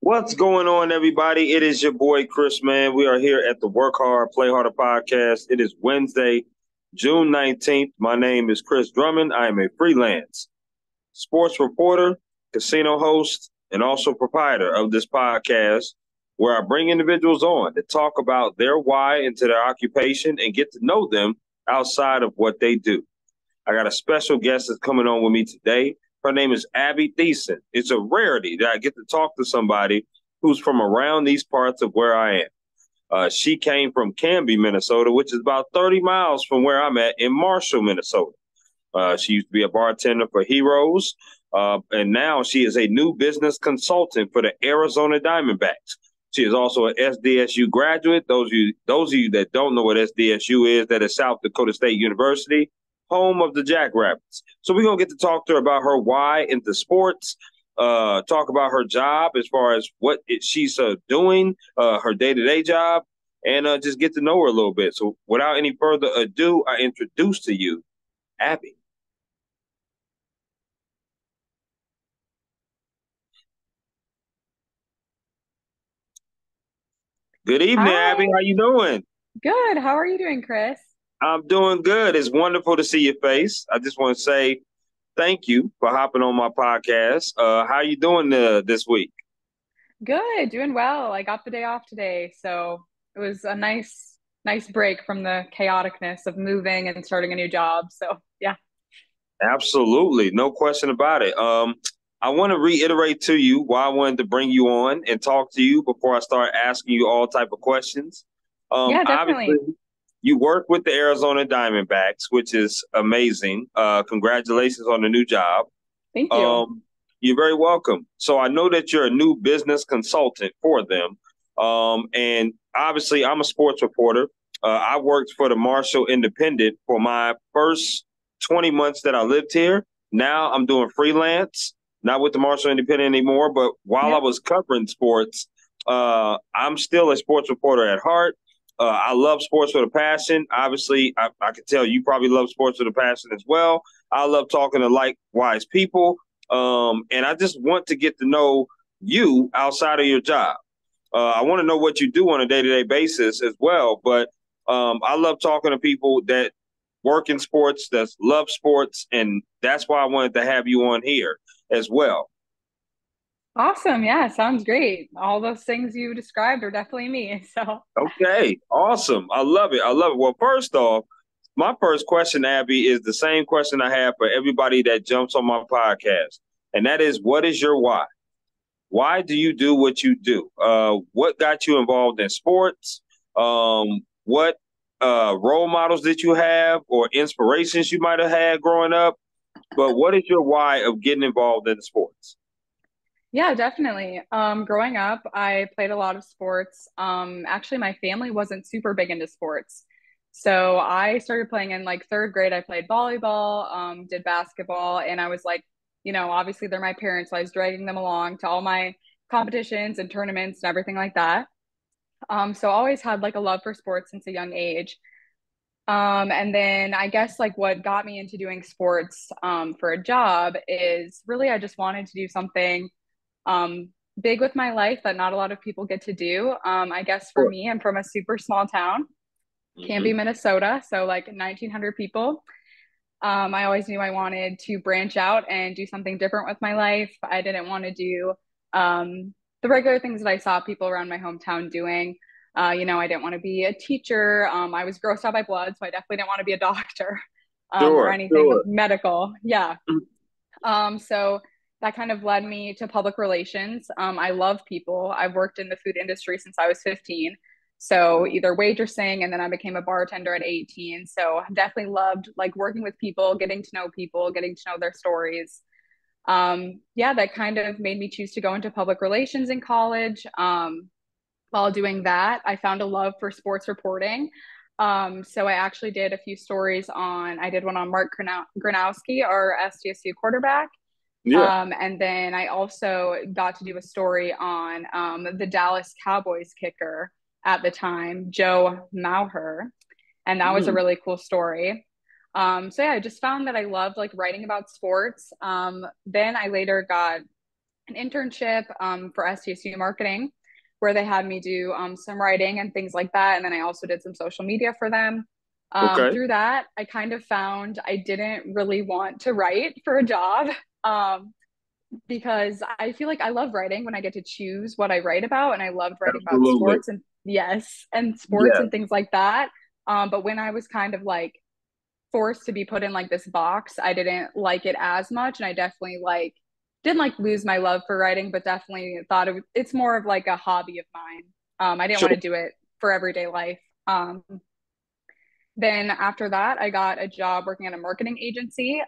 What's going on, everybody? It is your boy Chris, man. We are here at the Work Hard, Play Harder podcast. It is Wednesday, June 19th. My name is Chris Drummond. I am a freelance sports reporter, casino host, and also proprietor of this podcast where I bring individuals on to talk about their why into their occupation and get to know them outside of what they do. I got a special guest that's coming on with me today. Her name is Abby Thiesen. It's a rarity that I get to talk to somebody who's from around these parts of where I am. She came from Canby, Minnesota, which is about 30 miles from where I'm at in Marshall, Minnesota. She used to be a bartender for Heroes, and now she is a new business consultant for the Arizona Diamondbacks. She is also an SDSU graduate. Those of you that don't know what SDSU is, that is South Dakota State University, home of the Jackrabbits. So we're gonna get to talk to her about her why into sports. Talk about her job as far as she's doing, her day-to-day job, and just get to know her a little bit. So without any further ado, I introduce to you Abby. Good evening, Abby. Hi, How you doing? good. How are you doing, Chris? I'm doing good. It's wonderful to see your face. I just want to say thank you for hopping on my podcast. How you doing this week? Good, doing well. I got the day off today, so it was a nice break from the chaoticness of moving and starting a new job. So, yeah. Absolutely, no question about it. I want to reiterate to you why I wanted to bring you on and talk to you before I start asking you all type of questions. Yeah, Obviously, definitely. you work with the Arizona Diamondbacks, which is amazing. Congratulations on the new job. Thank you. Um, you're very welcome. So I know that you're a new business consultant for them. And obviously, I'm a sports reporter. I worked for the Marshall Independent for my first 20 months that I lived here. Now I'm doing freelance, not with the Marshall Independent anymore. But while I Yep. was covering sports, I'm still a sports reporter at heart. I love sports with a passion. Obviously, I can tell you probably love sports with a passion as well. I love talking to likewise people. And I just want to get to know you outside of your job. I want to know what you do on a day to day basis as well. But I love talking to people that work in sports, that love sports. And that's why I wanted to have you on here as well. Awesome. Yeah, sounds great. All those things you described are definitely me. So, Okay, awesome. I love it. I love it. Well, first off, my first question, Abby, is the same question I have for everybody that jumps on my podcast. And that is, what is your why? Why do you do what you do? What got you involved in sports? What role models did you have or inspirations you might have had growing up? But what is your why of getting involved in sports? yeah, definitely. Growing up, I played a lot of sports. Actually, my family wasn't super big into sports. So I started playing in like third grade. I played volleyball, did basketball, and I was like, obviously they're my parents, so I was dragging them along to all my competitions and tournaments and everything like that. So I always had like a love for sports since a young age. And then I guess like what got me into doing sports for a job is really I just wanted to do something um, big with my life that not a lot of people get to do. I guess for Sure. me, I'm from a super small town, Canby, Mm-hmm. Minnesota, so like 1,900 people. I always knew I wanted to branch out and do something different with my life. I didn't want to do the regular things that I saw people around my hometown doing. I didn't want to be a teacher. I was grossed out by blood, so I definitely didn't want to be a doctor or Sure, anything sure. medical. Yeah. So that kind of led me to public relations. I love people. I've worked in the food industry since I was 15. So either waitressing and then I became a bartender at 18. So I definitely loved like working with people, getting to know people, getting to know their stories. Yeah, that kind of made me choose to go into public relations in college. While doing that, I found a love for sports reporting. So I actually did a few stories I did one on Mark Gronowski, our SDSU quarterback. Yeah. And then I also got to do a story on the Dallas Cowboys kicker at the time, Joe Mauher. And that was a Mm. really cool story. So yeah, I just found that I loved like writing about sports. Then I later got an internship for STSU marketing, where they had me do some writing and things like that. And then I also did some social media for them. Okay. Through that, I kind of found I didn't really want to write for a job. Um, because I feel like I love writing when I get to choose what I write about, and I loved writing about Absolutely. sports and yes, and sports Yeah. and things like that. But when I was kind of like forced to be put in like this box, I didn't like it as much, and I definitely like didn't like lose my love for writing, but definitely thought it's more of like a hobby of mine. I didn't want Sure. to do it for everyday life. Then after that, I got a job working at a marketing agency.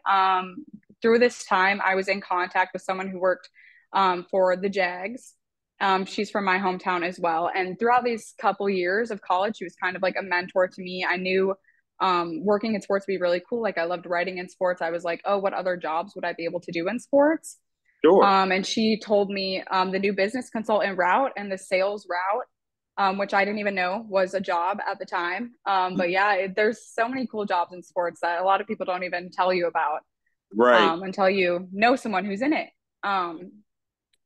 Through this time, I was in contact with someone who worked for the Jags. She's from my hometown as well. And throughout these couple years of college, she was kind of like a mentor to me. I knew working in sports would be really cool. Like I loved writing in sports. I was like, oh, what other jobs would I be able to do in sports? Sure. And she told me the new business consultant route and the sales route, which I didn't even know was a job at the time. But yeah, there's so many cool jobs in sports that a lot of people don't even tell you about Right. until you know someone who's in it. Um,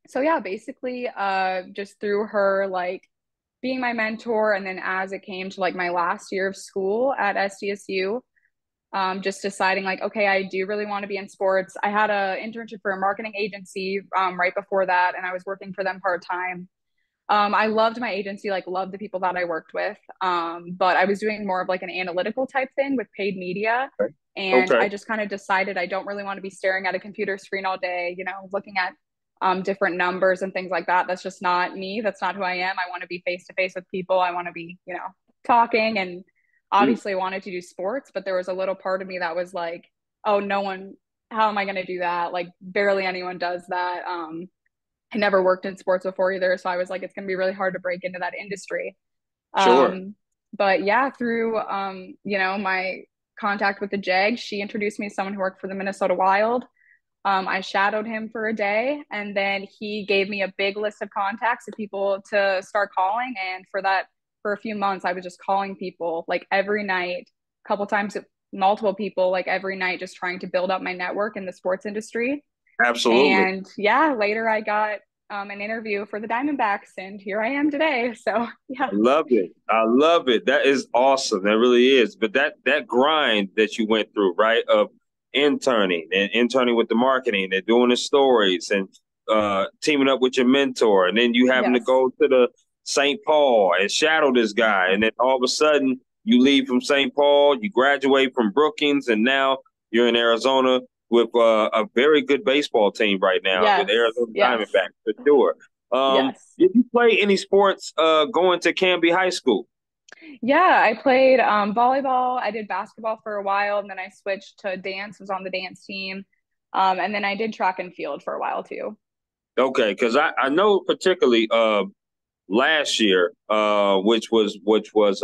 so yeah, basically, just through her like being my mentor, and then as it came to like my last year of school at SDSU, just deciding like, okay, I do really want to be in sports. I had a internship for a marketing agency right before that, and I was working for them part time. I loved my agency, like loved the people that I worked with. But I was doing more of like an analytical type thing with paid media. And Okay. I just kind of decided I don't really want to be staring at a computer screen all day, looking at different numbers and things like that. That's just not me. That's not who I am. I want to be face to face with people. I want to be, talking, and Mm. obviously I wanted to do sports, but there was a little part of me that was like, oh, no one, how am I going to do that? Like barely anyone does that. I never worked in sports before either, so I was like, it's going to be really hard to break into that industry. Sure. But yeah, through my contact with the Jag, she introduced me to someone who worked for the Minnesota Wild. I shadowed him for a day, and then he gave me a big list of contacts of people to start calling. And for a few months, I was just calling people like every night, a couple times, multiple people, like every night, just trying to build up my network in the sports industry. Absolutely. And yeah, later I got an interview for the Diamondbacks, and here I am today. So yeah, I love it. I love it. That is awesome. That really is. But that grind that you went through, right, of interning with the marketing and doing the stories and teaming up with your mentor, and then you having to yes, go to the St. Paul and shadow this guy, and then all of a sudden you leave from St. Paul, you graduate from Brookings, and now you're in Arizona with a very good baseball team right now with yes, Arizona yes, Diamondbacks for sure. yes. Did you play any sports going to Canby High School? Yeah, I played volleyball. I did basketball for a while, and then I switched to dance, was on the dance team. And then I did track and field for a while too. Okay, because I know particularly last year, which was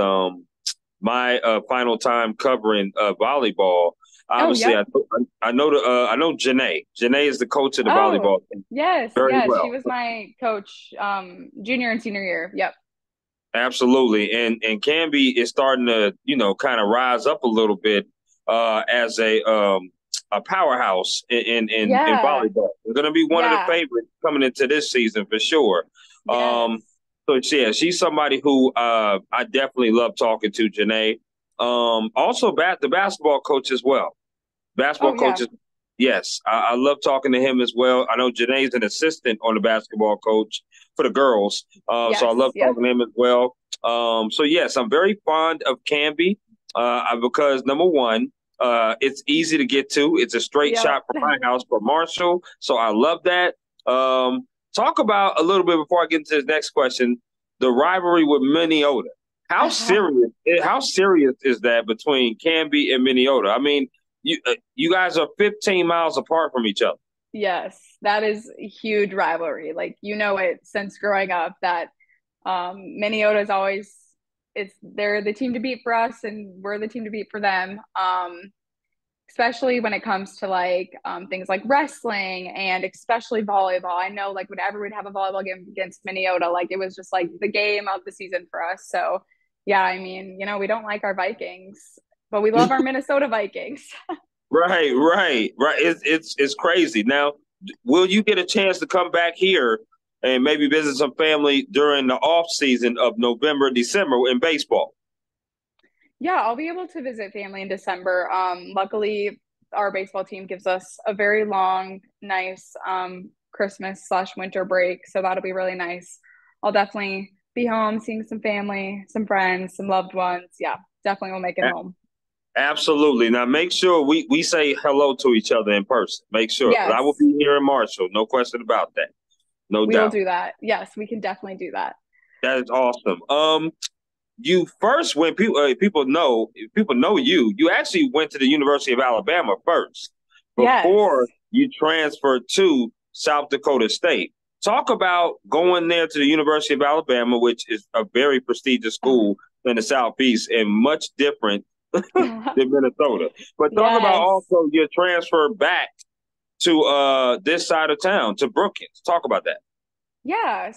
my final time covering volleyball. Oh, Obviously, yep. I know Janae. Janae is the coach of the Oh, volleyball team yes, very yes. She well. was my coach junior and senior year. Yep. Absolutely, and Canby is starting to kind of rise up a little bit as a powerhouse in Yeah. volleyball. They're going to be one of the Yeah. favorites coming into this season for sure. Um, Yes. so yeah, she's somebody who I definitely love talking to, Janae. Also, the basketball coach as well. Oh, Basketball yeah. coaches, yes, I love talking to him as well. I know Janae's an assistant on the basketball coach for the girls, so I Yes. love Yep. talking to him as well. So yes, I'm very fond of Canby because number one, it's easy to get to. It's a straight Yep. shot from my house for Marshall, so I love that. Talk about a little bit before I get into the next question, the rivalry with Minnesota. How serious is that between Canby and Minnesota? I mean, you guys are 15 miles apart from each other. Yes, that is a huge rivalry. Like it since growing up that Minnesota is always they're the team to beat for us, and we're the team to beat for them. Especially when it comes to like things like wrestling and especially volleyball. I know like whenever we'd have a volleyball game against Minnesota, like it was just like the game of the season for us. So yeah, I mean, we don't like our Vikings, but we love our Minnesota Vikings. Right. It's crazy. Now, Will you get a chance to come back here and maybe visit some family during the off season of November, December in baseball? Yeah, I'll be able to visit family in December. Luckily, our baseball team gives us a very long, nice Christmas slash winter break, so that'll be really nice. I'll definitely be home, seeing some family, some friends, some loved ones. Yeah, definitely will make it home. Absolutely. Now make sure we say hello to each other in person. Make sure. I will Yes, be here in Marshall. No question about that. No we will doubt. do that. Yes, we can definitely do that. That is awesome. You first when people know you. You actually went to the University of Alabama first before Yes. you transferred to South Dakota State. Talk about going there to the University of Alabama, which is a very prestigious school in the Southeast and much different than Minnesota. But talk about Yes. also your transfer back to this side of town to Brookings. Talk about that. Yeah,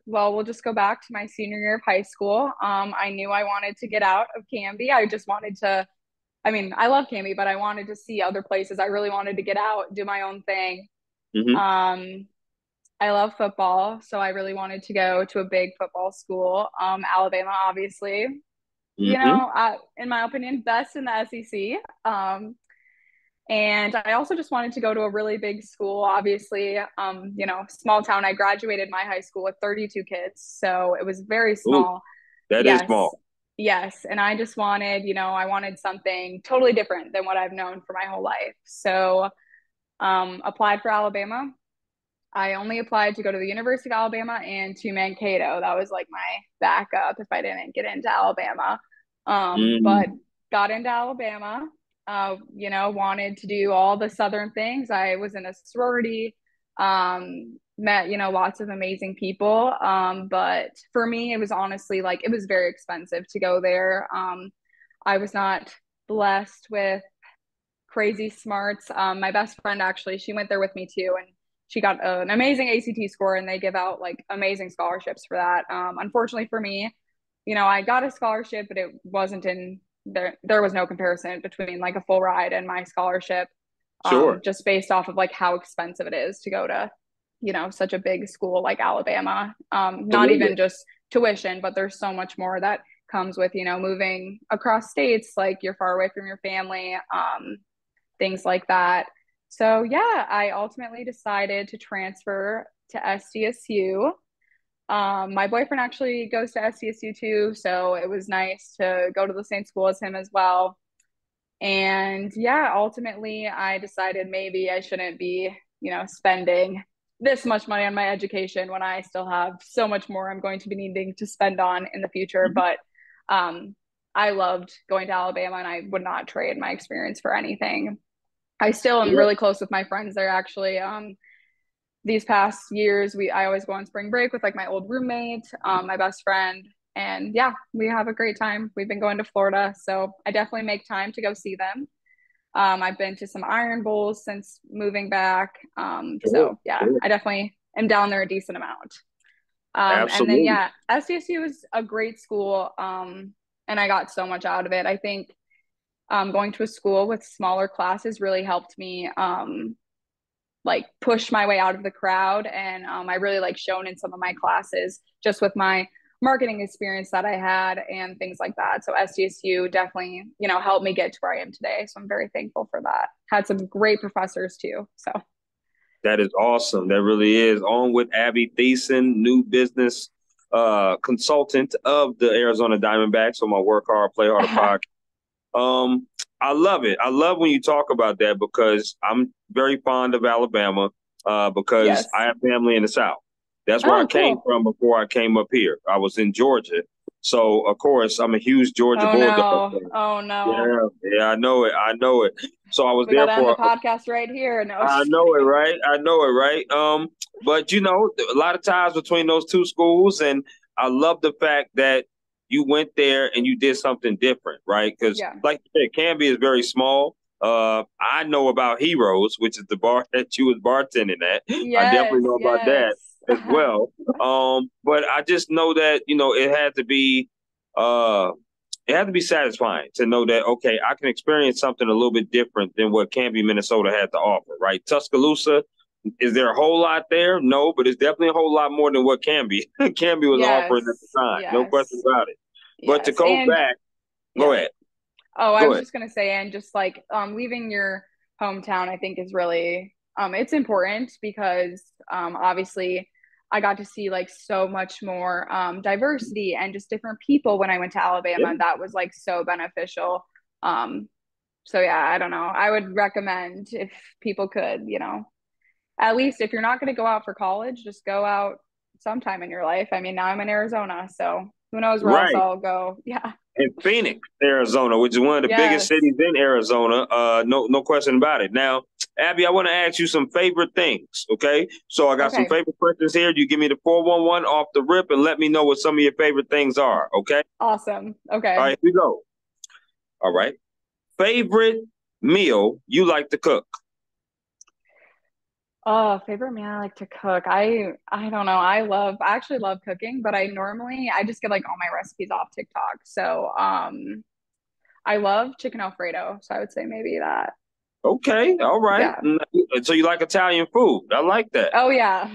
well, we'll just go back to my senior year of high school. I knew I wanted to get out of Canby. I just wanted to, I mean, I love Canby, but I wanted to see other places. I really wanted to get out, do my own thing. Mm-hmm. Um, I love football, so I really wanted to go to a big football school. Alabama, obviously, Mm-hmm. in my opinion, best in the SEC. And I also just wanted to go to a really big school, obviously, small town. I graduated my high school with 32 kids, so it was very Ooh, small. that is Yes, small. yes. And I just wanted, I wanted something totally different than what I've known for my whole life. So, applied for Alabama. I only applied to go to the University of Alabama and to Mankato. That was like my backup if I didn't get into Alabama. But Mm. got into Alabama, wanted to do all the Southern things. I was in a sorority, met, lots of amazing people. But for me, it was honestly like it was very expensive to go there. I was not blessed with crazy smarts. My best friend actually, she went there with me too, and she got an amazing ACT score, and they give out like amazing scholarships for that. Unfortunately for me, I got a scholarship, but it wasn't in there. There was no comparison between like a full ride and my scholarship, Sure. just based off of like how expensive it is to go to, such a big school like Alabama. Not Absolutely. even just tuition, but there's so much more that comes with, moving across states, like you're far away from your family. Things like that. So yeah, I ultimately decided to transfer to SDSU. My boyfriend actually goes to SDSU too, so it was nice to go to the same school as him as well. And yeah, ultimately, I decided maybe I shouldn't be, spending this much money on my education when I still have so much more I'm going to be needing to spend on in the future. Mhm. But I loved going to Alabama, and I would not trade my experience for anything. I still am Yeah. really close with my friends there actually. These past years I always go on spring break with like my old roommate, my best friend, and yeah, we have a great time. We've been going to Florida, so I definitely make time to go see them. I've been to some Iron Bowls since moving back. Sure. So yeah, Sure. I definitely am down there a decent amount. And then Absolutely. yeah, SDSU was a great school. And I got so much out of it. I think going to a school with smaller classes really helped me like push my way out of the crowd. And I really like shown in some of my classes just with my marketing experience that I had and things like that. So SDSU definitely, helped me get to where I am today. So I'm very thankful for that. Had some great professors too. So That is awesome. That really is. On with Abby Thiesen, new business consultant of the Arizona Diamondbacks on my Work Hard, Play Harder podcast. Um, I love it. I love when you talk about that because I'm very fond of Alabama because I yes. have family in the South. That's where I Oh, came cool. from before I came up here. I was in Georgia. So, of course, I'm a huge Georgia Oh Bulldog no. fan. Oh no. Yeah, yeah, I know it. I know it. So I was We got there to end the for podcast right here. No, I just know it, kidding. right? I know it, right? But a lot of ties between those two schools, and I love the fact that you went there and you did something different, right? Because, Yeah. like you said, Canby is very small. I know about Heroes, which is the bar that you was bartending at. I definitely Yes. know about that Yes. as well. But I just know that it had to be, uh, it had to be satisfying to know that, okay, I can experience something a little bit different than what Canby, Minnesota had to offer, right? Tuscaloosa, is there a whole lot there? No, but it's definitely a whole lot more than what Canby Canby was offering at Yes, the time. No question yes, about it. But to yes. go And back, go yeah. ahead. Oh, I Go was ahead. just gonna say, and just like leaving your hometown, I think is really it's important because obviously I got to see like so much more diversity and just different people when I went to Alabama, Yeah. and that was like so beneficial. Um, so yeah, I don't know. I would recommend if people could, at least if you're not going to go out for college, just go out sometime in your life. I mean, now I'm in Arizona, so who knows where else Right. I'll go. Yeah. In Phoenix, Arizona, which is one of the biggest Yes. cities in Arizona. No question about it. Now, Abby, I want to ask you some favorite things. Okay, so I got some Okay. favorite questions here. You give me the 411 off the rip, and let me know what some of your favorite things are. Okay. Awesome. All Okay. right, here we go. All right. Favorite meal you like to cook? Oh, favorite meal I like to cook. I don't know. I actually love cooking, but I just get like all my recipes off TikTok. So, I love chicken Alfredo. So I would say maybe that. Okay. All right. Yeah. So you like Italian food? I like that. Oh yeah.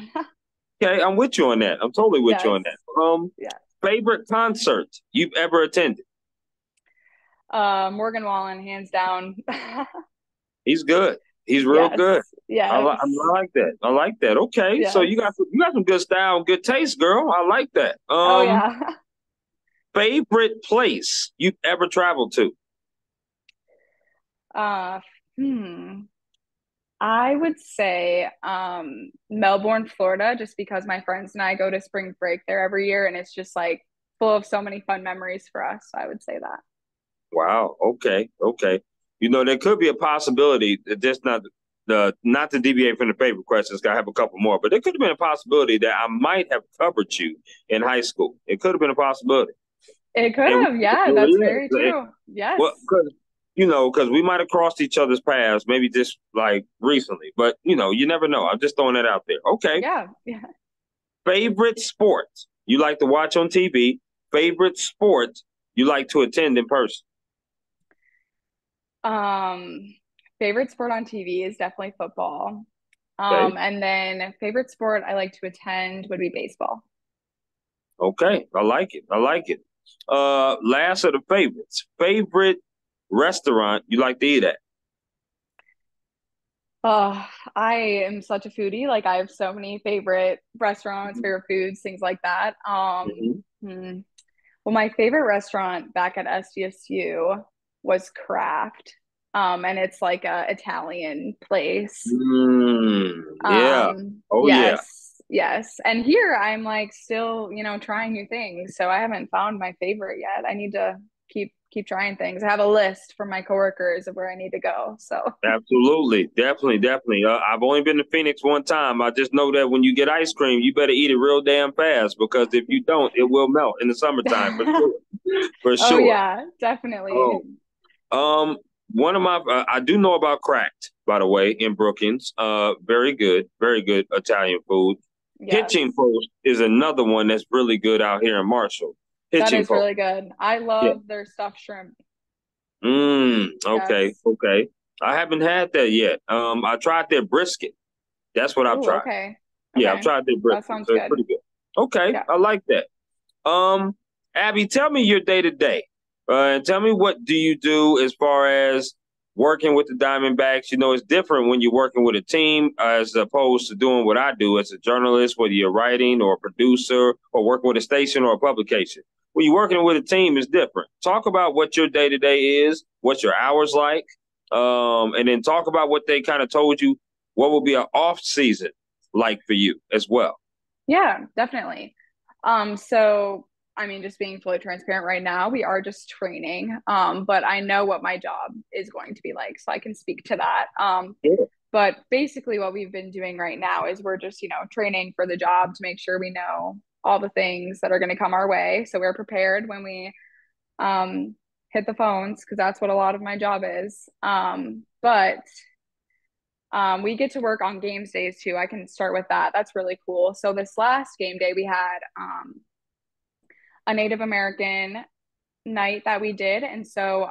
Okay, I'm with you on that. I'm totally with you Yes. on that. Yes. Favorite concert you've ever attended? Morgan Wallen, hands down. He's good. He's real good. Yes. I Yes. like that. I like that. Okay, so Yes. you got some good style, and good taste, girl. I like that. Oh yeah. Favorite place you've ever traveled to? Uh, hmm. I would say Melbourne, Florida, just because my friends and I go to spring break there every year, and it's just like full of so many fun memories for us. So I would say that. Wow. Okay. Okay. You know, there could be a possibility that just not to deviate from the favorite questions. I have a couple more, but there could have been a possibility that I might have covered you in high school. It could have been a possibility. It could And have. Yeah, that's very true. Yes. well, because we might have crossed each other's paths, maybe just like recently, but you never know. I'm just throwing that out there. Okay. Yeah. Yeah. Favorite sport you like to watch on TV? Favorite sport you like to attend in person? Um, Favorite sport on TV is definitely football. Okay. And then favorite sport I like to attend would be baseball. Okay. I like it. I like it. Last of the favorites. Favorite restaurant you like to eat at? Oh, I am such a foodie. Like I have so many favorite restaurants, Mhm. favorite foods, things like that. Mhm. Well, my favorite restaurant back at SDSU was Craft. And it's like a Italian place. Yeah. Oh yeah. Yes, yes. And here I'm like still, trying new things. So I haven't found my favorite yet. I need to keep trying things. I have a list from my coworkers of where I need to go. So Absolutely, definitely, definitely. I've only been to Phoenix one time. I just know that when you get ice cream, you better eat it real damn fast because if you don't, it will melt in the summertime for sure. For oh sure. yeah, definitely. Oh, um, one of my I do know about Cracked, by the way, in Brookings. Very good Italian food. Hitching Yes. Post is another one that's really good out here in Marshall. That Hitching is Post. really good. I Yeah. love their stuffed shrimp. Okay, Yes. okay. I haven't had that yet. I tried their brisket. That's what I've Oh, tried. okay. Yeah, I've Okay. tried their That brisket, sounds so it's good. pretty good. Okay, Yeah. I like that. Um, Abby, tell me your day to day. And tell me what do you do as far as working with the Diamondbacks? You know, it's different when you're working with a team as opposed to doing what I do as a journalist, whether you're writing or a producer or working with a station or a publication. When you're working with a team, it's different. Talk about what your day to day is, what's your hours like, and then talk about what they kind of told you. What will be an off season like for you as well? Yeah, definitely. So I mean, just being fully transparent right now, we are just training. But I know what my job is going to be like, so I can speak to that. Yeah. But basically what we've been doing right now is we're just, training for the job to make sure we know all the things that are going to come our way. So we're prepared when we um hit the phones because that's what a lot of my job is. But we get to work on games days too. I can start with that. That's really cool. So this last game day, we had a Native American night that we did. And so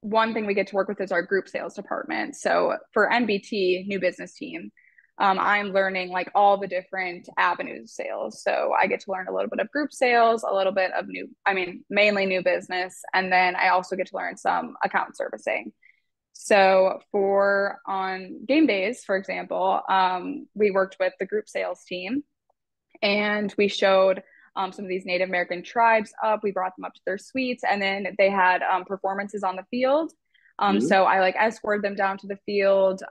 one thing we get to work with is our group sales department. So for NBT, new business team, I'm learning like all the different avenues of sales. So I get to learn a little bit of group sales, a little bit of mainly new business. And then I also get to learn some account servicing. So for on game days, for example, we worked with the group sales team and we showed some of these Native American tribes up. We brought them up to their suites, and then they had performances on the field. Mhm. So I like escorted them down to the field,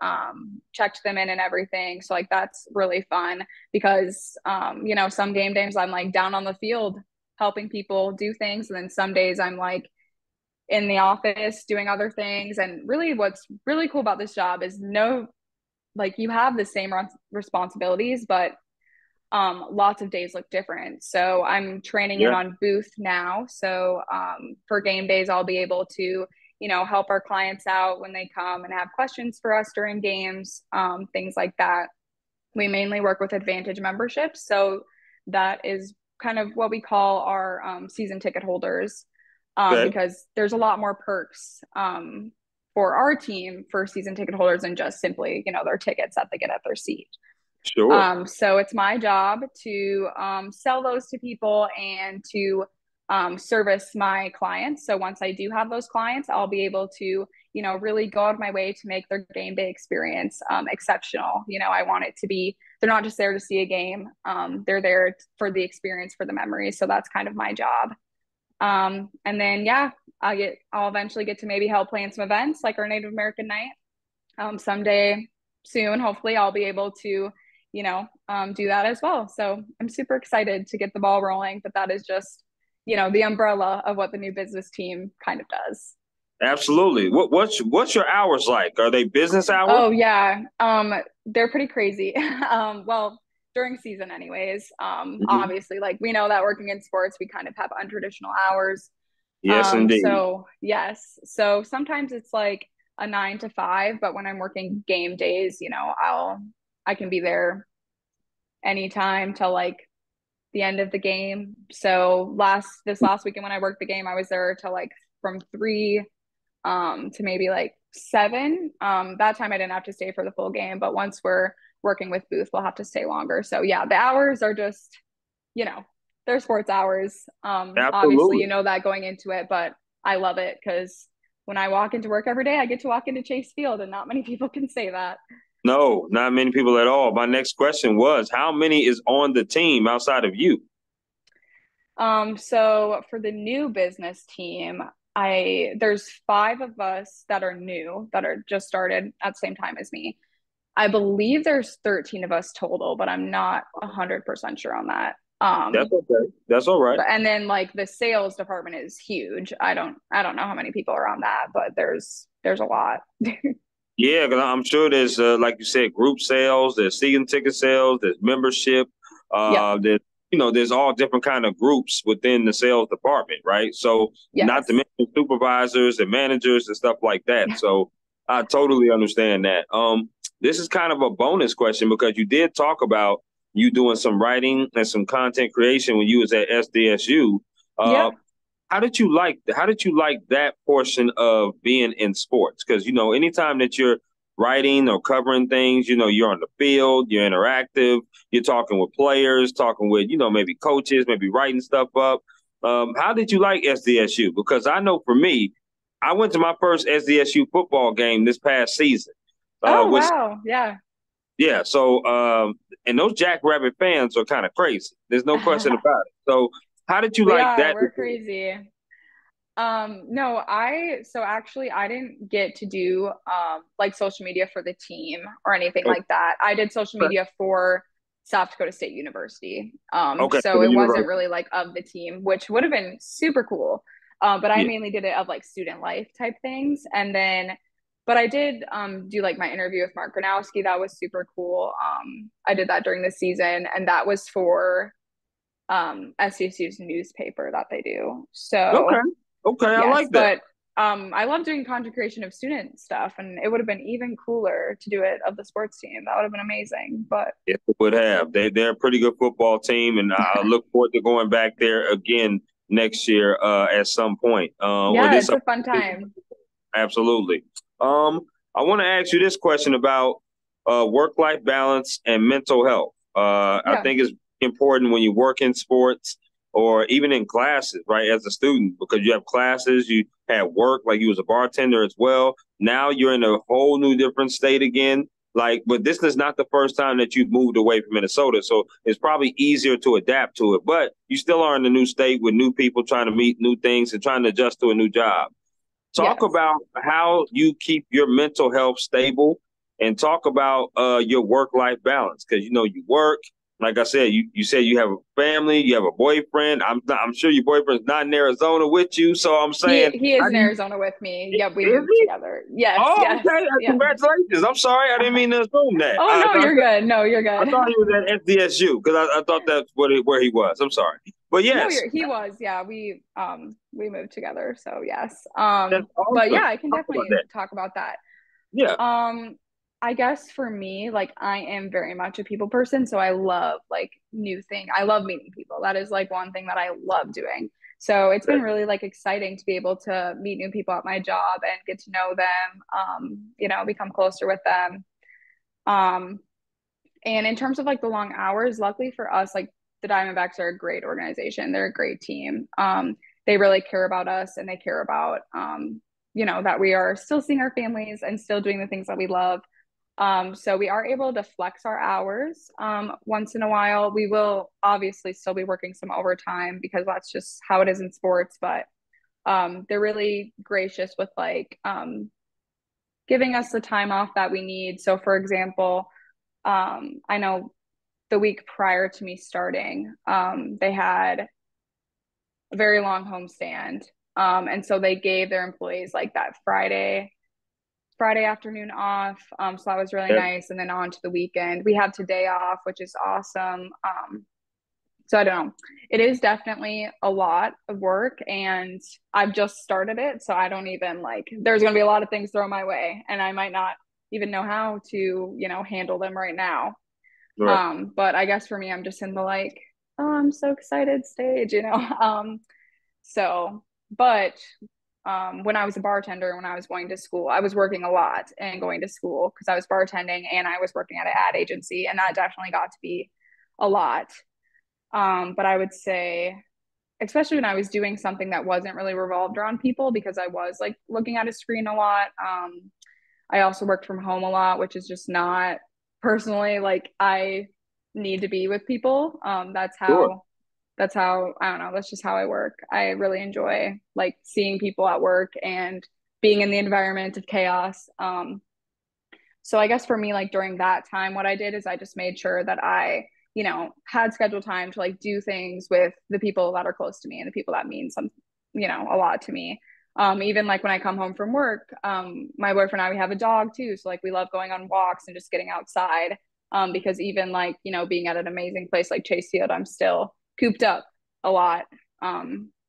checked them in and everything. So like that's really fun because some game days I'm like down on the field helping people do things, and then some days I'm like in the office doing other things. And really, what's really cool about this job is no, like you have the same responsibilities, but lots of days look different. So I'm training in Yeah. on booth now. So for game days, I'll be able to, help our clients out when they come and have questions for us during games, things like that. We mainly work with Advantage memberships. So that is kind of what we call our season ticket holders, Okay. because there's a lot more perks for our team for season ticket holders than just simply, their tickets that they get at their seat. Sure. So it's my job to sell those to people and to service my clients. So once I do have those clients, I'll be able to, really go out of my way to make their game day experience exceptional. I want it to be, they're not just there to see a game, they're there for the experience, for the memories. So that's kind of my job. And then, yeah, I'll eventually get to maybe help plan some events like our Native American night. Someday soon, hopefully, I'll be able to, do that as well. So I'm super excited to get the ball rolling, but that is just, the umbrella of what the new business team kind of does. Absolutely. What's your hours like? Are they business hours? Oh yeah. They're pretty crazy. Well, during season anyways. Mhm. Obviously, like we know that working in sports, we kind of have untraditional hours. Yes, indeed. So yes. So sometimes it's like a 9 to 5, but when I'm working game days, I can be there anytime till like the end of the game. So this last weekend when I worked the game, I was there till like from 3 to maybe like 7. That time I didn't have to stay for the full game, but once we're working with booth, we'll have to stay longer. So yeah, the hours are just, you know, they're sports hours. Obviously, Absolutely. that going into it, but I love it because when I walk into work every day, I get to walk into Chase Field, and not many people can say that. No, not many people at all. My next question was, how many is on the team outside of you? So for the new business team, there's 5 of us that are new that are just started at the same time as me. I believe there's 13 of us total, but I'm not 100% sure on that. That's okay. That's all right. But and then like the sales department is huge. I don't know how many people are on that, but there's a lot. Yeah, because I'm sure there's, like you said, group sales, there's season ticket sales, there's membership, Yep. there's all different kind of groups within the sales department, right? So not to Yes. mention supervisors and managers and stuff like that. So I totally understand that. This is kind of a bonus question because you did talk about you doing some writing and some content creation when you was at SDSU. Uh, Yep. how did you like that portion of being in sports? Because anytime that you're writing or covering things, you're on the field, you're interactive, you're talking with players, talking with maybe coaches, maybe writing stuff up. How did you like SDSU? Because I know for me, I went to my first SDSU football game this past season. Oh Which wow. Yeah. Yeah, so and those Jackrabbit fans are kind of crazy. There's no question about it. So how did you We like are. that? We're crazy. No, so actually I didn't get to do like social media for the team or anything Okay, like that. I did social media for South Dakota State University. okay, for So the it wasn't university. really like of the team, which would have been super cool. But I Yeah. mainly did it of like student life type things. And then but I did do like my interview with Mark Gronowski. That was super cool. I did that during the season, and that was for SDSU's newspaper that they do. Okay. So Okay, I yes, like that. but I love doing content creation of student stuff, and it would have been even cooler to do it of the sports team. That would have been amazing. But Yes, it would have. They're a pretty good football team, and I look forward to going back there again next year at some point. Or Yeah, this it's a fun time. absolutely. Um, I want to ask you this question about work-life balance and mental health. I Yeah. think it's important when you work in sports or even in classes, right? As a student, because you have classes, you have work, like you was a bartender as well. Now you're in a whole new different state again. Like, but this is not the first time that you've moved away from Minnesota, so it's probably easier to adapt to it. But you still are in a new state with new people trying to meet new things and trying to adjust to a new job. Talk Yes. about how you keep your mental health stable and talk about your work life balance because you know you work. Like I said, you said you have a family, you have a boyfriend. I'm sure your boyfriend's not in Arizona with you. So I'm saying, He how is in do you? Arizona with me. Yep, we Is moved he? together. Yes, Oh, yes, okay. yeah. Congratulations. I'm sorry, I didn't mean to assume that. Oh no, you're good. No, you're I good. thought he was at SDSU because I thought that's where he was. I'm sorry, but No, yes, he was. Yeah, we moved together. So yes. that's But yeah, awesome. I can Talk about definitely that. talk about that. Yeah. Um, I guess for me, like I am very much a people person, so I love like new thing. I love meeting people. That is like one thing that I love doing. So it's been really like exciting to be able to meet new people at my job and get to know them, become closer with them. Um, and in terms of like the long hours, luckily for us, like the Diamondbacks are a great organization. They're a great team. They really care about us and they care about, that we are still seeing our families and still doing the things that we love. So we are able to flex our hours once in a while. We will obviously still be working some overtime because that's just how it is in sports, but they're really gracious with like giving us the time off that we need. So, for example, I know the week prior to me starting, they had a very long homestand. And so they gave their employees like that Friday afternoon off. So that was really nice. And then on to the weekend. We have today off, which is awesome. So I don't know. It is definitely a lot of work and I've just started it. So I don't even like, there's going to be a lot of things thrown my way and I might not even know how to, handle them right now. Right. But I guess for me, I'm just in the like, oh, I'm so excited stage. So, but when I was a bartender, when I was going to school, I was working a lot and going to school because I was bartending and I was working at an ad agency, and that definitely got to be a lot. But I would say, especially when I was doing something that wasn't really revolved around people, because I was like looking at a screen a lot. I also worked from home a lot, which is just not personally like I need to be with people. Sure. That's how I don't know, that's just how I work. I really enjoy like seeing people at work and being in the environment of chaos. So I guess for me, like during that time, what I did is I just made sure that I, had scheduled time to like do things with the people that are close to me and the people that mean a lot to me. Even like when I come home from work, my boyfriend and I, we have a dog too. So like we love going on walks and just getting outside. Because even like, being at an amazing place like Chase Field, I'm still cooped up a lot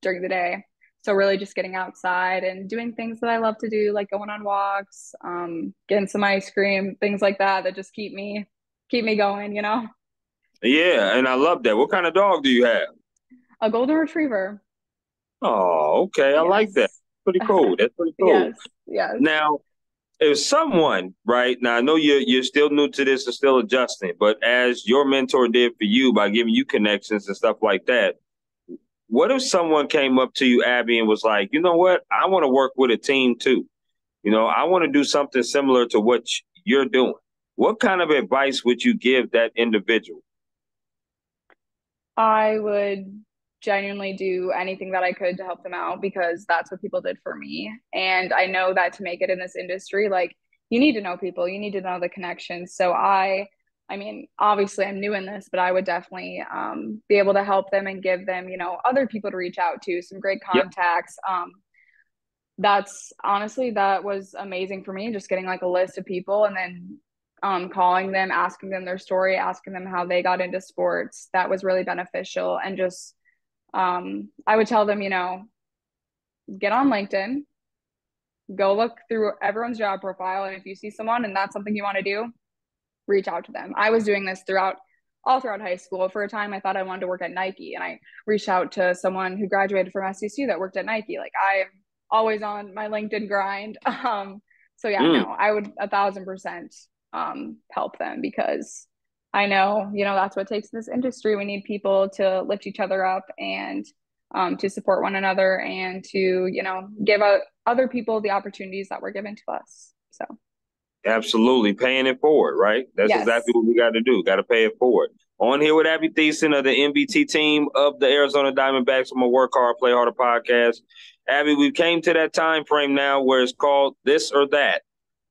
during the day. So really just getting outside and doing things that I love to do, like going on walks, getting some ice cream, things like that that just keep me going. Yeah, and I love that. What kind of dog do you have? A golden retriever. Oh, okay. I like that. Yes. Pretty cool. That's pretty cool. Yes. Yes. Now, if someone, right now, I know you're still new to this and still adjusting, but as your mentor did for you by giving you connections and stuff like that, what if someone came up to you, Abby, and was like, you know what? I want to work with a team too. I want to do something similar to what you're doing. What kind of advice would you give that individual? I would genuinely do anything that I could to help them out because that's what people did for me. And I know that to make it in this industry, like you need to know people, you need to know the connections. So I mean, obviously I'm new in this, but I would definitely be able to help them and give them, other people to reach out to, some great Yep. contacts. That's honestly, that was amazing for me, just getting like a list of people and then calling them, asking them their story, asking them how they got into sports. That was really beneficial. And just, I would tell them, get on LinkedIn, go look through everyone's job profile. And if you see someone and that's something you want to do, reach out to them. I was doing this throughout all throughout high school. For a time, I thought I wanted to work at Nike, and I reached out to someone who graduated from SDSU that worked at Nike. Like I'm always on my LinkedIn grind. So yeah, Mm, no, I would 1,000% help them because I know, that's what takes this industry. We need people to lift each other up and to support one another and to, give out other people the opportunities that were given to us. So absolutely. Paying it forward, right? That's exactly yes. what we got to do. Got to pay it forward. On here with Abby Thiesen of the MBT team of the Arizona Diamondbacks on my Work Hard, Play Harder podcast. Abby, we came to that time frame now where it's called This or That.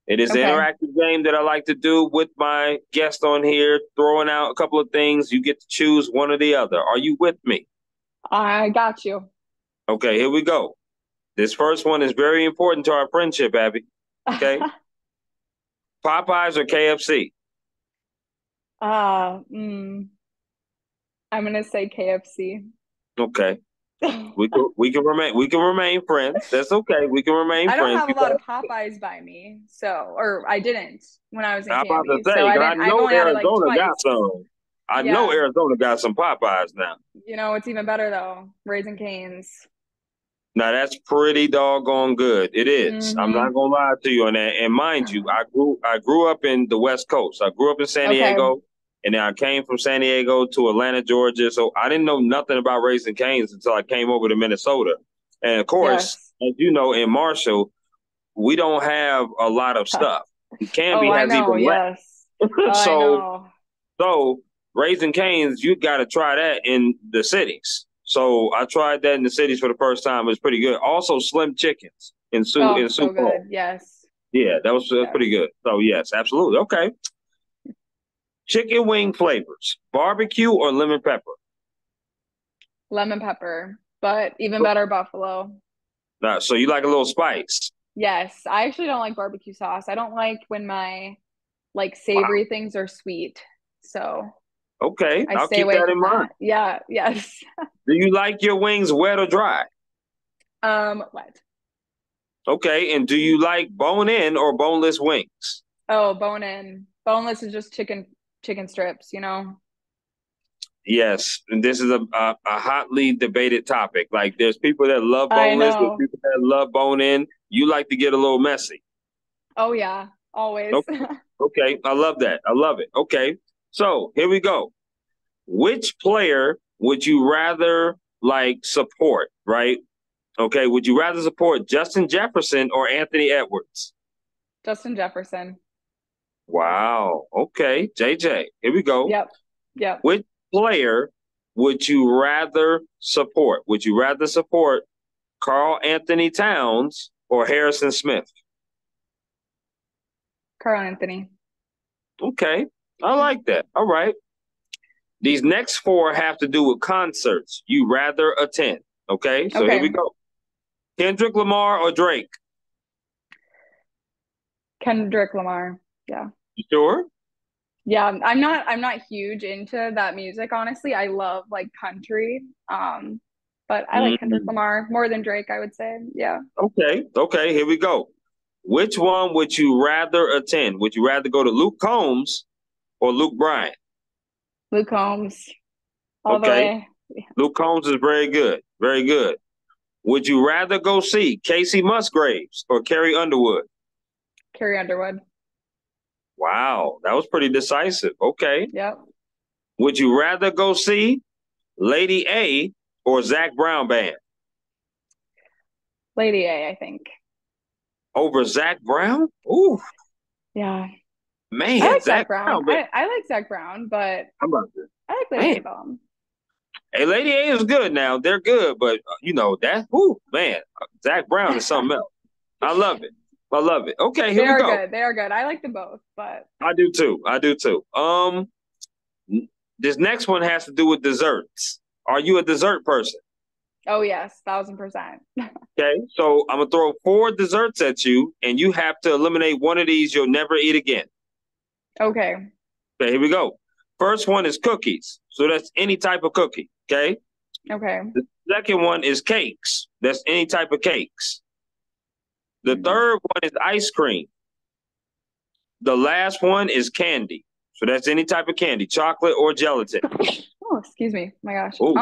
It is an Okay. interactive game that I like to do with my guest on here, throwing out a couple of things. You get to choose one or the other. Are you with me? I got you. Okay, here we go. This first one is very important to our friendship, Abby. Okay. Popeyes or KFC? uh, mm, I'm gonna say KFC. Okay. We can remain friends. That's okay. We can remain I don't friends. have a lot of Popeyes by me, or I didn't when I was in I'm about to Canby. So say, I 'cause I didn't. I've know only had it like Arizona got twice. some. I know Yeah. Arizona got some Popeyes now. It's even better though. Raising Cane's. Now that's pretty doggone good. It is. I'm Mm-hmm. not gonna lie to you on that. And mind you, I grew up in the West Coast. I grew up in San Okay. Diego, and then I came from San Diego to Atlanta, Georgia. So I didn't know nothing about Raising Cane's until I came over to Minnesota. And of course, Yes. as you know, in Marshall, we don't have a lot of stuff. Oh, Canby I has know. even Yes. less. I so know. so Raising Cane's, you got to try that in the cities. So I tried that in the cities for the first time. It was pretty good. Also, Slim Chickens Oh, in Sioux so Falls. good. Yes. Yeah, that was Yes. pretty good. So yes, absolutely. Okay. Chicken wing flavors: barbecue or lemon pepper. Lemon pepper, but even better buffalo. So you like a little spice? Yes. I actually don't like barbecue sauce. I don't like when my like Wow. savory things are sweet. So Okay, I I'll stay keep away that in from mind. that. Yeah. Yes. Do you like your wings wet or dry? What? Okay, and do you like bone in or boneless wings? Oh, bone in. Boneless is just chicken strips. Yes, and this is a hotly debated topic. Like, there's people that love I boneless, there's know. people that love bone in. You like to get a little messy. Oh yeah, always. Okay, okay, I love that. I love it. Okay, so here we go. Which player would you rather like support? Right? Okay, would you rather support Justin Jefferson or Anthony Edwards? Justin Jefferson. Wow. Okay, JJ. Here we go. Yep. Yep. Which player would you rather support? Would you rather support Carl Anthony Towns or Harrison Smith? Carl Anthony. Okay, I like that. All right. These next four have to do with concerts you rather attend. Okay, so here we Okay. go. Kendrick Lamar or Drake? Kendrick Lamar. Yeah. You sure? Yeah, I'm not huge into that music, honestly. I love like country. But I like Kendrick Mm, Lamar more than Drake, I would say. Yeah. okay, here we go. Which one would you rather attend? Would you rather go to Luke Combs or Luke Bryan? Luke Combs all the Okay, way. Luke Combs is very good. Very good. Would you rather go see Casey Musgraves or Carrie Underwood? Carrie Underwood. Wow, that was pretty decisive. Okay. Yep. Would you rather go see Lady A or Zach Brown Band Lady A, I think. over Zach Brown? Ooh, Yeah. I man, like Zach Zach Brown. Brown Band. I like Zach Brown, but I'm about to, I like Lady man. A Bomb. Hey, Lady A is good now. They're good, but you know that. Ooh, man, Zach Brown is something else. I love it. I love it. Okay, here They we are go. good. They are good. I like them both, but I do too. I do too. This next one has to do with desserts. Are you a dessert person? oh yes, 1,000%. Okay, so I'm gonna throw four desserts at you, and you have to eliminate one of these you'll never eat again. Okay. Okay, here we go. First one is cookies. So that's any type of cookie. Okay. Okay. The second one is cakes. That's any type of cakes. The Mhm. third one is ice cream. The last one is candy. So that's any type of candy, chocolate or gelatin. Oh, excuse me. My gosh. Oh,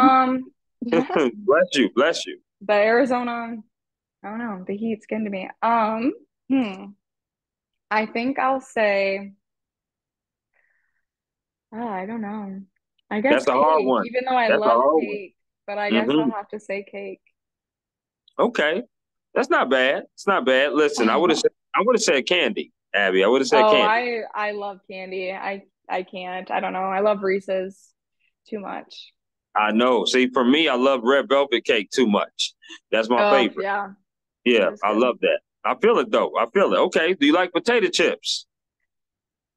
bless you, bless you. The Arizona, I don't know, the heat's getting to me. Hmm. I think I'll say, I don't know. I guess That's a hard cake, one. even though I That's a love hard one. cake, but I guess I'll Hmm. have to say cake. Okay, that's not bad. It's not bad. Listen, I would have said candy, Abby. I would have said Oh, candy. I love candy. I can't. I don't know. I love Reese's too much. I know. See, for me, I love red velvet cake too much. That's my Oh, favorite. yeah, that Yeah, is I good. love that. I feel it though. I feel it. Okay. Do you like potato chips?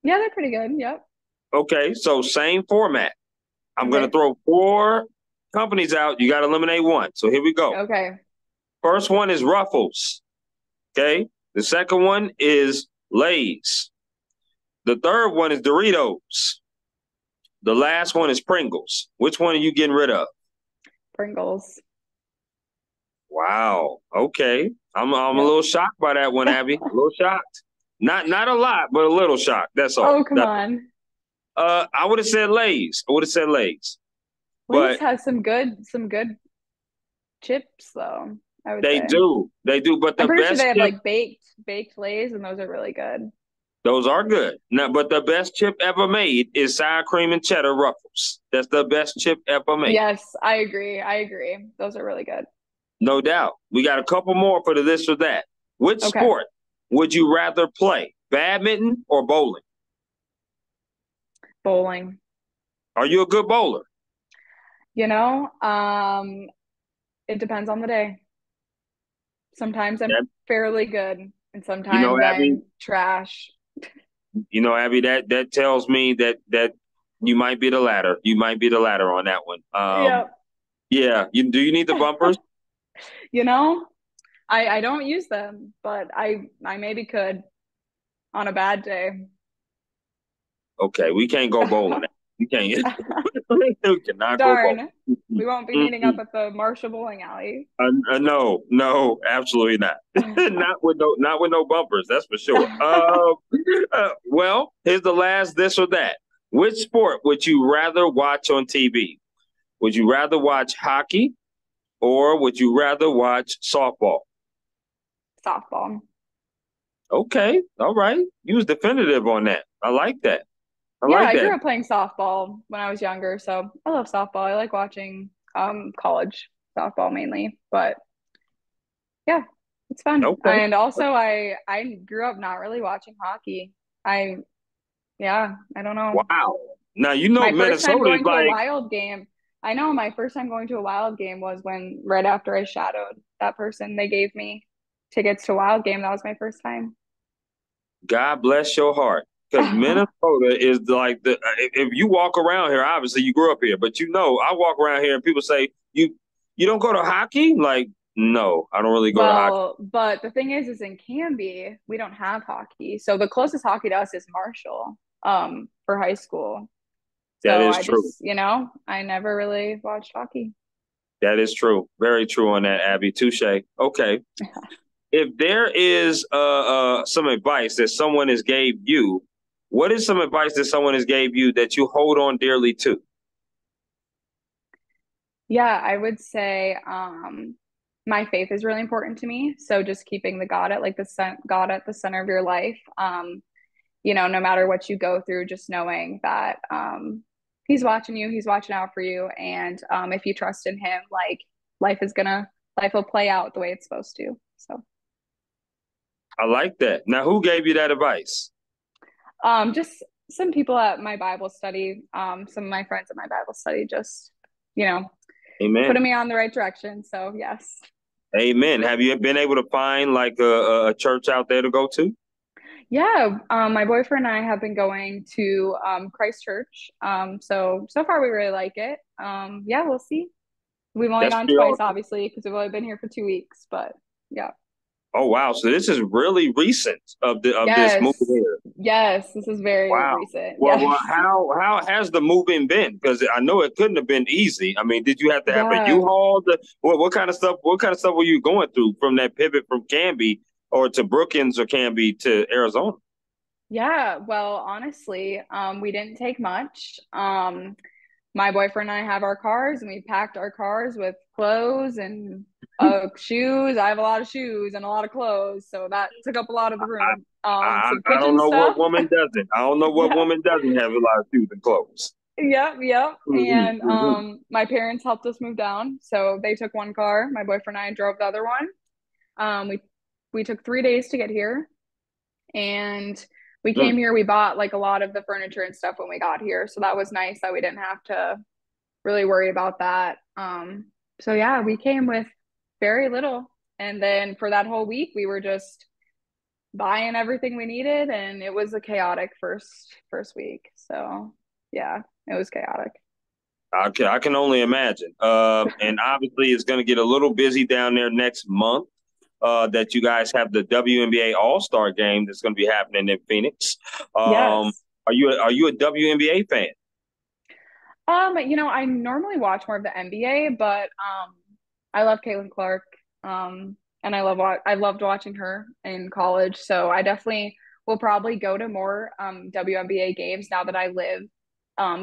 Yeah, they're pretty good. Yep. Okay. So same format. I'm gonna Okay. throw four companies out. You got to eliminate one. So here we go. Okay. First one is Ruffles. Okay. The second one is Lay's. The third one is Doritos. The last one is Pringles. Which one are you getting rid of? Pringles. Wow. Okay. I'm a Yep. little shocked by that one, Abby. A little shocked. Not a lot, but a little shocked. That's all. Oh, come on. I would have said Lay's. I would have said Lay's. Lay's But has some good chips though, I would they say. do. They do. But I'm the pretty sure they best have chip, like baked Lay's and those are really good. those are good. Now, but the best chip ever made is sour cream and cheddar Ruffles. That's the best chip ever made. Yes, I agree. I agree. Those are really good. No doubt. We got a couple more for the this or that. Which Okay. sport would you rather play? Badminton or bowling? Bowling. Are you a good bowler? You know, it depends on the day. Sometimes I'm Yeah. fairly good and You know, sometimes Abby, I'm trash. Abby, that tells me that you might be the latter. You might be the latter on that one. Yep. Yeah. Do you need the bumpers? You know, I don't use them, but I maybe could on a bad day. Okay, we can't go bowling. We can't. We cannot go Darn. bowling. We won't be meeting up Mm-mm. at the Marshall Bowling Alley. No, no, absolutely not. Not with no bumpers. That's for sure. Well, here's the last this or that. Which sport would you rather watch on TV? Would you rather watch hockey or would you rather watch softball? Softball. Okay, all right. You was definitive on that. I like that. I Yeah, like I that. grew up playing softball when I was younger, so I love softball. I like watching college softball mainly, but yeah, it's fun. Okay. And also I grew up not really watching hockey. I yeah, I don't know. Wow. Now My first time Minnesota is going to a like, Wild game, I know my first time going to a Wild game was when right after I shadowed that person, they gave me tickets to a Wild game. That was my first time. God bless your heart. Because Minnesota is like if you walk around here, obviously you grew up here, but I walk around here and people say, you don't go to hockey? Like, no, I don't really go to hockey. Well, but the thing is in Canby, we don't have hockey. So the closest hockey to us is Marshall, for high school. That So is I true. just, I never really watched hockey. That is true. Very true on that, Abby. Touche. Okay. If there is some advice that someone has gave you, what is some advice that someone has gave you that you hold on dearly to? Yeah, I would say my faith is really important to me. So just keeping the God at like God at the center of your life. No matter what you go through, just knowing that he's watching you, he's watching out for you. And if you trust in him, like life will play out the way it's supposed to. So I like that. Now, who gave you that advice? just some people at my Bible study, some of my friends at my Bible study, just, you know, Amen. putting me on the right direction. So yes. Amen. Have you been able to find like a church out there to go to? Yeah, my boyfriend and I have been going to Christchurch. So far we really like it. Yeah, we'll see. We've only That's gone pretty twice, awesome. obviously, because we've only been here for 2 weeks. But yeah, Oh wow! So this is really recent of this move yes, here. yes, this is very Wow. recent. Well, Yes, how has the moving been? Because I know it couldn't have been easy. I mean, did you have to have a yeah. U-Haul? What kind of stuff? What kind of stuff were you going through from that pivot from Canby or to Brookings or Canby to Arizona? Yeah, well, honestly, we didn't take much. My boyfriend and I have our cars, and we packed our cars with clothes and shoes. I have a lot of shoes and a lot of clothes, so that took up a lot of the I, room. I Some I don't kitchen know what stuff. woman doesn't. I don't know what Yeah. woman doesn't have a lot of shoes and clothes. Yep, yep. Hmm. And Hmm. my parents helped us move down, so they took one car. My boyfriend and I drove the other one. We took 3 days to get here, and we came Hmm. here. We bought like a lot of the furniture and stuff when we got here, so that was nice that we didn't have to really worry about that. So yeah, we came with very little, and then for that whole week, we were just buying everything we needed, and it was a chaotic first week. So yeah, it was chaotic. I can only imagine. And obviously, it's going to get a little busy down there next month. That you guys have the WNBA All Star Game that's going to be happening in Phoenix. Um, Yes. are you a WNBA fan? I normally watch more of the NBA, but I love Caitlin Clark. And I loved watching her in college. So I definitely will probably go to more WNBA games now that I live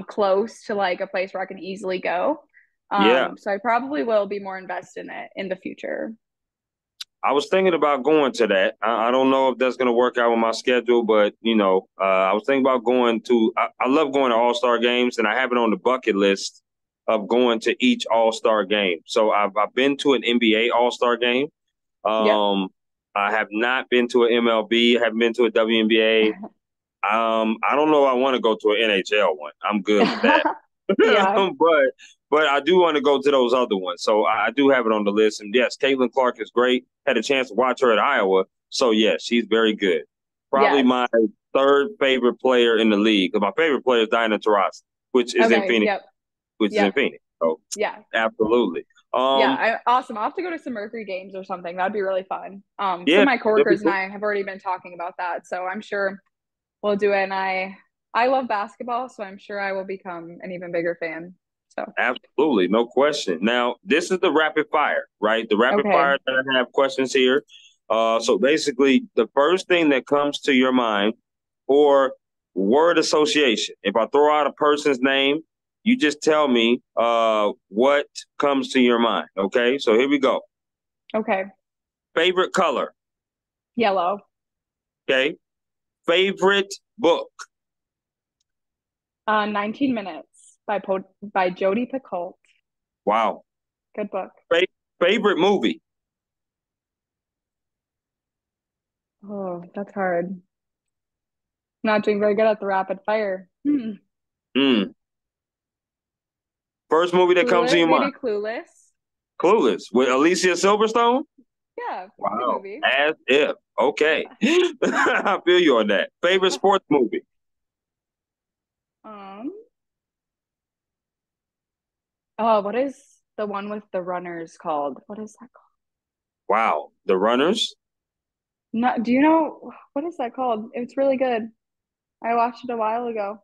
close to like a place where I can easily go. Yeah, So I probably will be more invested in it in the future. I was thinking about going to that. I don't know if that's going to work out with my schedule, but I was thinking about going to. I love going to All Star games, and I have it on the bucket list of going to each All Star game. So I've been to an NBA All Star game. Yep. Um, I have not been to an MLB. Haven't been to a WNBA. I don't know. I want to go to an NHL one. I'm good with that. Yeah. but I do want to go to those other ones. So I do have it on the list. And yes, Caitlin Clark is great. Had a chance to watch her at Iowa. So yes, she's very good. Probably Yes. my third favorite player in the league. My favorite player is Diana Taurasi, which is in Okay. Phoenix. Yep. Which is in Yep. Phoenix. So Yeah. absolutely. Yeah, Um, awesome. I'll have to go to some Mercury games or something. That'd be really fun. Some yeah, of my that'd be coworkers and cool. I have already been talking about that, so I'm sure we'll do it. And I love basketball, so I'm sure I will become an even bigger fan. So, Absolutely, no question. Now, this is the rapid fire, right? The rapid okay, fire that I have questions here. So basically, the first thing that comes to your mind or word association. If I throw out a person's name, you just tell me what comes to your mind. Okay, so here we go. okay, Favorite color. yellow. Okay, favorite book. 19 minutes by Jodi Picoult. Wow. Good book. Fa- favorite movie. Oh, that's hard. Not doing very good at the rapid fire. Hmm. First movie that comes to Clueless, your mind. maybe Clueless. Clueless with Alicia Silverstone. Yeah, it's a good Wow. movie. As if. Okay. Yeah. I feel you on that. Favorite sports movie. Um, Oh, what is the one with the runners called? What is that called? Wow. The Runners. No, do you know what is that called? It's really good. I watched it a while ago.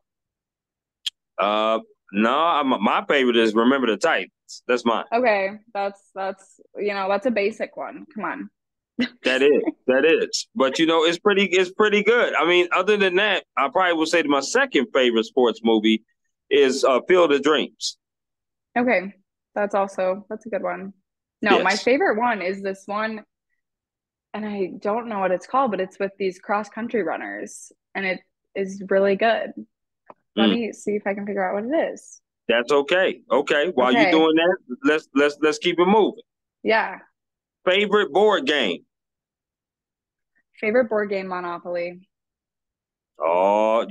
Uh, no, my favorite is Remember the Titans. That's mine. Okay, that's a basic one. Come on. That is. That is. But it's pretty good. I mean, other than that, I probably would say that my second favorite sports movie is Field of Dreams. Okay, that's a good one. No, my Yes. favorite one is this one, and I don't know what it's called, but it's with these cross country runners, and it is really good. Let Mm, me see if I can figure out what it is. that's okay. Okay. While you're Okay, doing that, let's keep it moving. yeah. Favorite board game. Favorite board game, Monopoly. Oh,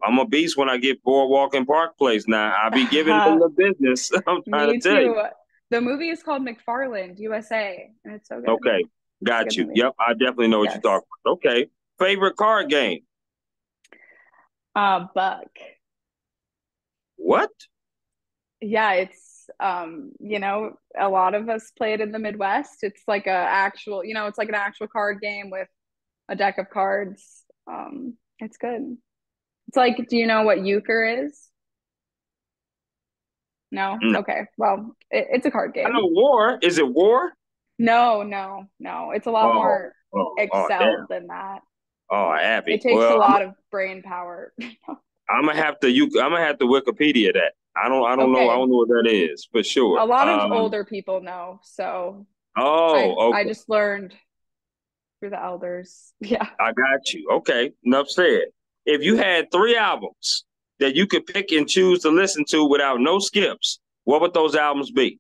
I'm a beast when I get Boardwalk and Park Place. Now I be giving them the business. I'm trying to Me tell you. too. The movie is called McFarland USA, and it's so good. Okay, It's a got good you. movie. Yep, I definitely know what you're Yes. talking about. Okay, favorite card game. Buck. What? Yeah, it's a lot of us play it in the Midwest. It's like an actual card game with a deck of cards. It's good. It's like, do you know what euchre is? No? No, Okay. Well, it's a card I know game. War. Is it War? No, no, no. It's a lot Oh, more damn. excelled than that. Oh, It Abby. takes a Well, lot of brain power. I'm gonna have to Wikipedia that. I don't know. I Okay. don't know what that is for sure. A lot of older people know, so Oh, I okay. just learned through the elders. Yeah. I got you. Okay. Enough said. If you had three albums that you could pick and choose to listen to without no skips, what would those albums be?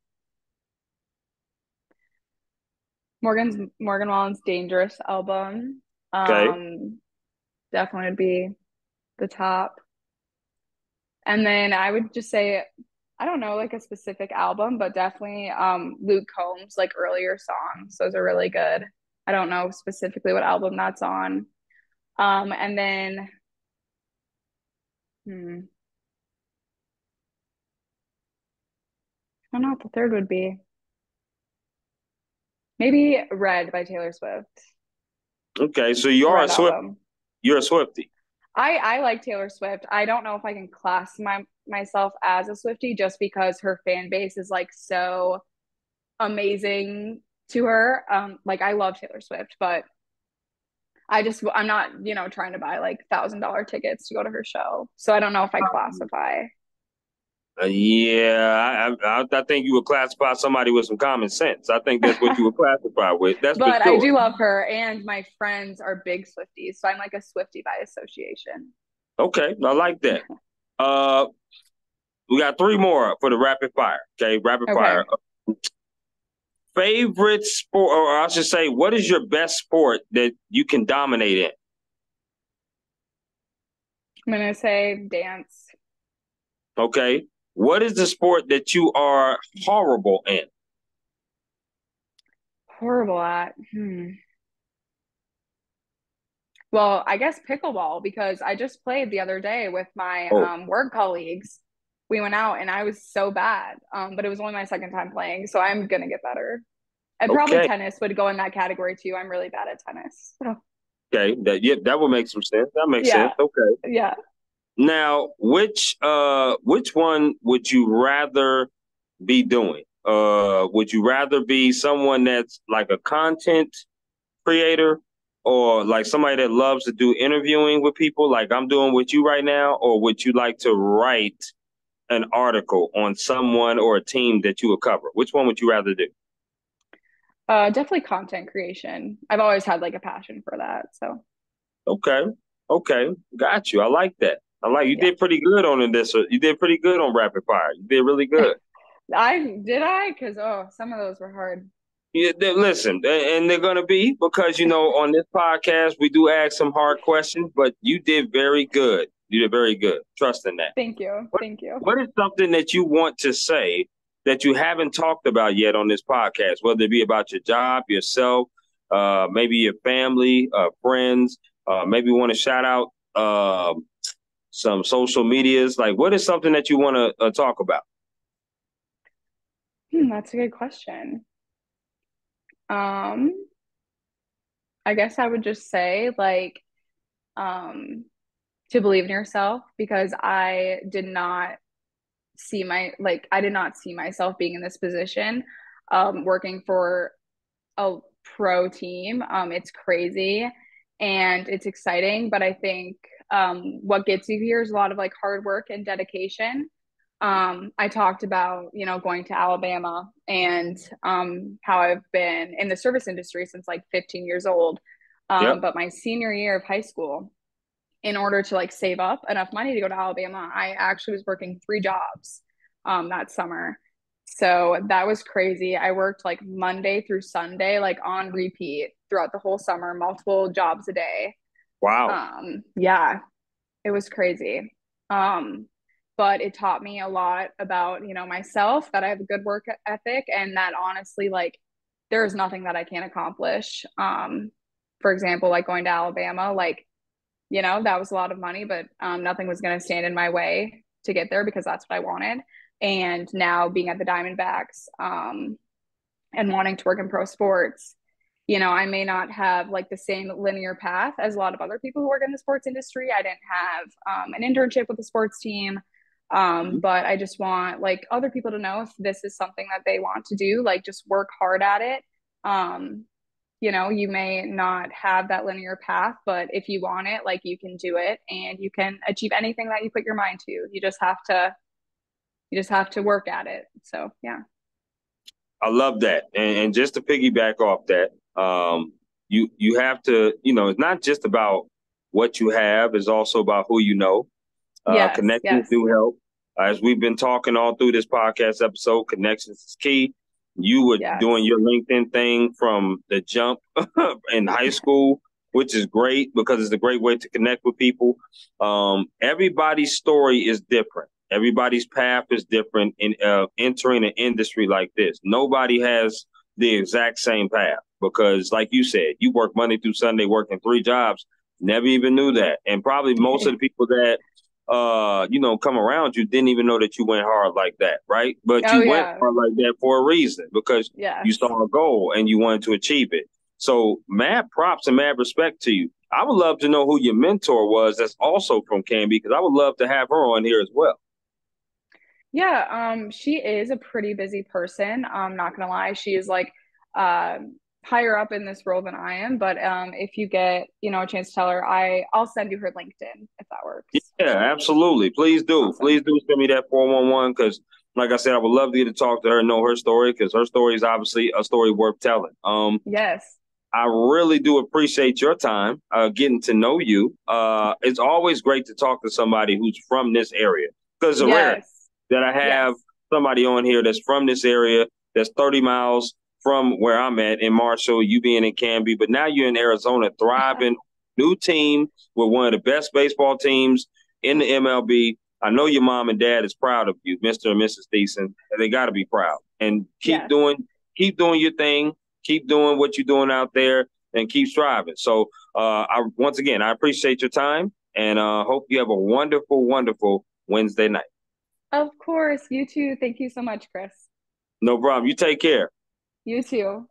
Morgan Wallen's Dangerous album. Okay. Um, definitely would be the top. And then I would just say, I don't know, like a specific album, but definitely Luke Combs, like earlier songs. Those are really good. I don't know specifically what album that's on. And then hmm, I don't know what the third would be. Maybe Red by Taylor Swift. Okay. So you The are a Red Swift. album. You're a Swiftie. I like Taylor Swift. I don't know if I can class myself as a Swiftie just because her fan base is like so amazing to her. Like I love Taylor Swift, but I'm not, trying to buy like $1,000 tickets to go to her show. So I don't know if I classify. Yeah, I think you would classify somebody with some common sense. I think that's what you would classify with. That's for But I sure. do love her, and my friends are big Swifties, so I'm like a Swiftie by association. Okay, I like that. Uh, we got three more for the rapid fire. Okay, rapid fire. Okay. Favorite sport, or I should say, what is your best sport that you can dominate in? I'm gonna say dance. Okay, what is the sport that you are horrible in? Horrible at. Well, I guess pickleball because I just played the other day with my Oh, work colleagues. We went out and I was so bad, but it was only my second time playing, so I'm gonna get better. And probably okay, tennis would go in that category too. I'm really bad at tennis. So, okay, that would make some sense. That makes sense. yeah, Okay, yeah. now which one would you rather be doing? Would you rather be someone that's like a content creator or like somebody that loves to do interviewing with people like I'm doing with you right now? Or would you like to write an article on someone or a team that you would cover? Which one would you rather do? Definitely content creation. I've always had like a passion for that. So, Okay. Okay. Got you. I like that. You yeah. did pretty good on this. You did pretty good on rapid fire. You did really good. Because some of those were hard. Yeah, listen, and they're going to be because, on this podcast, we do ask some hard questions, but you did very good. You did very good. Trust in that. Thank you. What, Thank you. what is something that you want to say that you haven't talked about yet on this podcast, whether it be about your job, yourself, maybe your family, friends, maybe you want to shout out some social medias? Like, what is something that you want to talk about? That's a good question. Um, I guess I would just say like um to believe in yourself because I did not see myself being in this position working for a pro team. It's crazy and it's exciting, but I think what gets you here is a lot of like hard work and dedication. I talked about, going to Alabama and how I've been in the service industry since like 15 years old. Yep. But my senior year of high school, in order to like save up enough money to go to Alabama, I actually was working three jobs that summer. So that was crazy. I worked like Monday through Sunday, like on repeat throughout the whole summer, multiple jobs a day. Wow. Yeah, it was crazy. Um, but it taught me a lot about, myself, that I have a good work ethic and that honestly, like, there is nothing that I can't accomplish. For example, like going to Alabama, like, that was a lot of money, but nothing was going to stand in my way to get there because that's what I wanted. And now being at the Diamondbacks and wanting to work in pro sports, I may not have like the same linear path as a lot of other people who work in the sports industry. I didn't have an internship with the sports team. Mhm. But I just want like other people to know if this is something that they want to do, like just work hard at it. Um, you may not have that linear path, but if you want it, like you can do it and you can achieve anything that you put your mind to. You just have to work at it. So, yeah. I love that. And just to piggyback off that, you have to, it's not just about what you have, it's also about who you know. Yes, Connections yes. do help. As we've been talking all through this podcast episode, connections is key. You were doing Yes. your LinkedIn thing from the jump in high school, which is great because it's a great way to connect with people. Everybody's story is different. Everybody's path is different in entering an industry like this. Nobody has the exact same path because, like you said, you work Monday through Sunday, working 3 jobs. Never even knew that, and probably most of the people that come around you didn't even know that you went hard like that, right? But Oh, you went yeah. hard like that for a reason because you Yes. saw a goal and you wanted to achieve it. So mad props and mad respect to you. I would love to know who your mentor was that's also from Canby because I would love to have her on here as well. Yeah, she is a pretty busy person. I'm not gonna lie. She is like higher up in this role than I am. But if you get, a chance to tell her, I'll send you her LinkedIn if that works. Yeah, absolutely. Please do. Awesome. Please do send me that 411 because, like I said, I would love to get to talk to her and know her story because her story is obviously a story worth telling. Yes. I really do appreciate your time getting to know you. It's always great to talk to somebody who's from this area because it's rare Yes. that I have Yes. somebody on here that's from this area that's 30 miles from where I'm at in Marshall, you being in Canby, but now you're in Arizona thriving, new team with one of the best baseball teams in the MLB. I know your mom and dad is proud of you, Mr. and Mrs. Thiesen, and they got to be proud. And Yes. keep doing your thing, keep doing what you're doing out there, and keep striving. So, once again, I appreciate your time, and hope you have a wonderful, wonderful Wednesday night. Of course. You too. Thank you so much, Chris. No problem. You take care. You too.